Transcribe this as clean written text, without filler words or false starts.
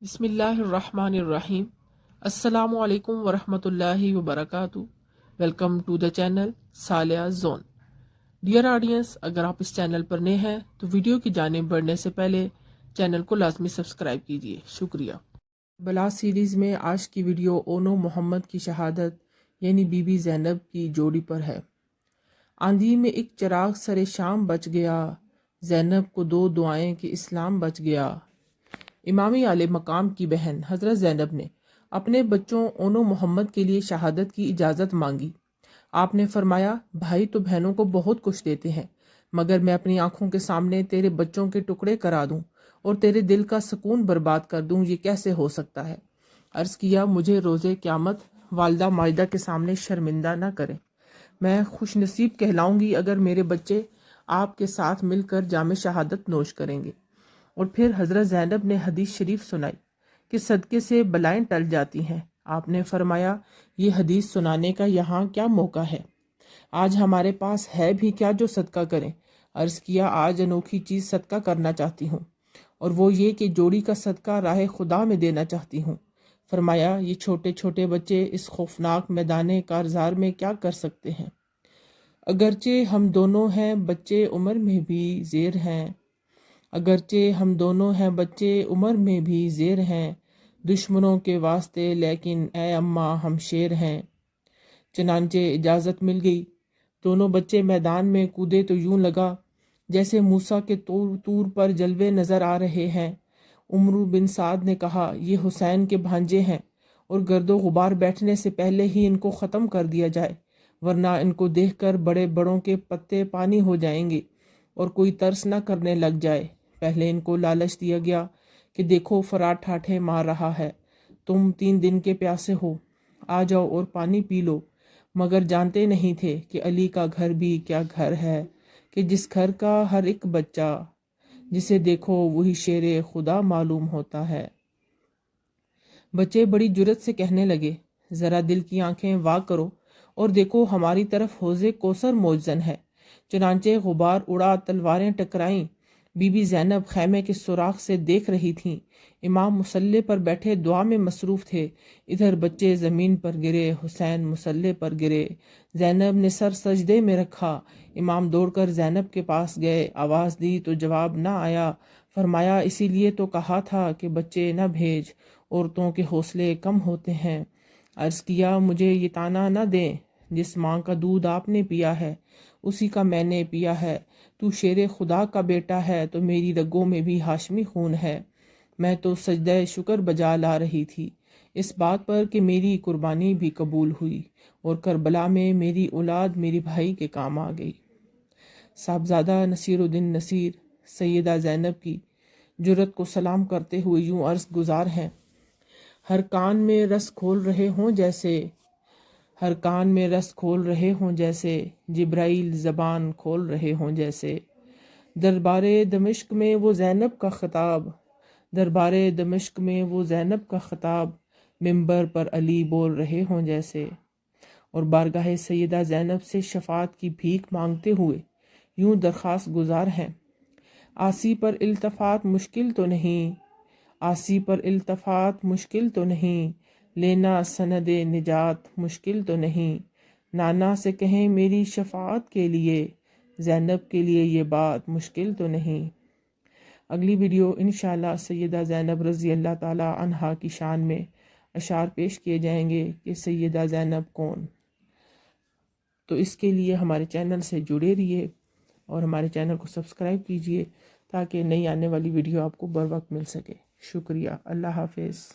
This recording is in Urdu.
بسم اللہ الرحمن الرحیم۔ السلام علیکم ورحمۃ اللہ وبرکاتہ۔ Welcome to the channel Saliya zone. Dear audience, اگر آپ اس چینل پر نئے ہیں تو ویڈیو کی جانب بڑھنے سے پہلے چینل کو لازمی سبسکرائب کیجیے، شکریہ۔ بلا سیریز میں آج کی ویڈیو اونو محمد کی شہادت یعنی بی بی زینب کی جوڑی پر ہے۔ آندھی میں ایک چراغ سر شام بچ گیا، زینب کو دو دعائیں کہ اسلام بچ گیا۔ امامی اعلی مقام کی بہن حضرت زینب نے اپنے بچوں اونو محمد کے لیے شہادت کی اجازت مانگی۔ آپ نے فرمایا، بھائی تو بہنوں کو بہت کچھ دیتے ہیں، مگر میں اپنی آنکھوں کے سامنے تیرے بچوں کے ٹکڑے کرا دوں اور تیرے دل کا سکون برباد کر دوں، یہ کیسے ہو سکتا ہے؟ عرض کیا، مجھے روز قیامت والدہ ماجدہ کے سامنے شرمندہ نہ کریں۔ میں خوش نصیب کہلاؤں گی اگر میرے بچے آپ کے ساتھ مل کر جام شہادت نوش کریں گے۔ اور پھر حضرت زینب نے حدیث شریف سنائی کہ صدقے سے بلائیں ٹل جاتی ہیں۔ آپ نے فرمایا، یہ حدیث سنانے کا یہاں کیا موقع ہے؟ آج ہمارے پاس ہے بھی کیا جو صدقہ کریں؟ عرض کیا، آج انوکھی چیز صدقہ کرنا چاہتی ہوں، اور وہ یہ کہ جوڑی کا صدقہ راہ خدا میں دینا چاہتی ہوں۔ فرمایا، یہ چھوٹے چھوٹے بچے اس خوفناک میدان کارزار میں کیا کر سکتے ہیں؟ اگرچہ ہم دونوں ہیں بچے عمر میں بھی زیر ہیں، اگرچہ ہم دونوں ہیں بچے عمر میں بھی زیر ہیں، دشمنوں کے واسطے لیکن اے اماں ہم شیر ہیں۔ چنانچہ اجازت مل گئی، دونوں بچے میدان میں کودے تو یوں لگا جیسے موسیٰ کے طور پر جلوے نظر آ رہے ہیں۔ عمرو بن سعد نے کہا، یہ حسین کے بھانجے ہیں، اور گرد و غبار بیٹھنے سے پہلے ہی ان کو ختم کر دیا جائے، ورنہ ان کو دیکھ کر بڑے بڑوں کے پتے پانی ہو جائیں گے اور کوئی ترس نہ کرنے لگ جائے۔ پہلے ان کو لالچ دیا گیا کہ دیکھو فرات ٹھاٹھے مار رہا ہے، تم 3 دن کے پیاسے ہو، آ جاؤ اور پانی پی لو، مگر جانتے نہیں تھے کہ علی کا گھر بھی کیا گھر ہے، کہ جس گھر کا ہر ایک بچہ جسے دیکھو وہی شیر خدا معلوم ہوتا ہے۔ بچے بڑی جرت سے کہنے لگے، ذرا دل کی آنکھیں وا کرو اور دیکھو ہماری طرف حوض کوثر موجزن ہے۔ چنانچہ غبار اڑا، تلواریں ٹکرائیں۔ بی بی زینب خیمے کے سوراخ سے دیکھ رہی تھیں۔ امام مصلی پر بیٹھے دعا میں مصروف تھے۔ ادھر بچے زمین پر گرے، حسین مصلی پر گرے، زینب نے سر سجدے میں رکھا۔ امام دوڑ کر زینب کے پاس گئے، آواز دی تو جواب نہ آیا۔ فرمایا، اسی لیے تو کہا تھا کہ بچے نہ بھیج، عورتوں کے حوصلے کم ہوتے ہیں۔ عرض کیا، مجھے یہ طعنہ نہ دیں، جس ماں کا دودھ آپ نے پیا ہے اسی کا میں نے پیا ہے۔ تو شیر خدا کا بیٹا ہے تو میری رگوں میں بھی ہاشمی خون ہے۔ میں تو سجدہ شکر بجا لا رہی تھی اس بات پر کہ میری قربانی بھی قبول ہوئی، اور کربلا میں میری اولاد میری بھائی کے کام آ گئی۔ صاحبزادہ نصیر الدین نصیر سیدہ زینب کی جرت کو سلام کرتے ہوئے یوں عرض گزار ہیں، ہر کان میں رس کھول رہے ہوں جیسے، ہر کان میں رس کھول رہے ہوں جیسے، جبرائیل زبان کھول رہے ہوں جیسے، دربار دمشق میں وہ زینب کا خطاب، دربار دمشق میں وہ زینب کا خطاب، منبر پر علی بول رہے ہوں جیسے، اور بارگاہ سیدہ زینب سے شفاعت کی بھیک مانگتے ہوئے یوں درخواست گزار ہیں، آسی پر التفات مشکل تو نہیں، آسی پر التفات مشکل تو نہیں، لینا سند نجات مشکل تو نہیں، نانا سے کہیں میری شفاعت کے لیے، زینب کے لیے یہ بات مشکل تو نہیں۔ اگلی ویڈیو انشاءاللہ سیدہ زینب رضی اللہ تعالی عنہا کی شان میں اشعار پیش کیے جائیں گے کہ سیدہ زینب کون۔ تو اس کے لیے ہمارے چینل سے جڑے رہیے اور ہمارے چینل کو سبسکرائب کیجیے تاکہ نئی آنے والی ویڈیو آپ کو بر وقت مل سکے۔ شکریہ، اللہ حافظ۔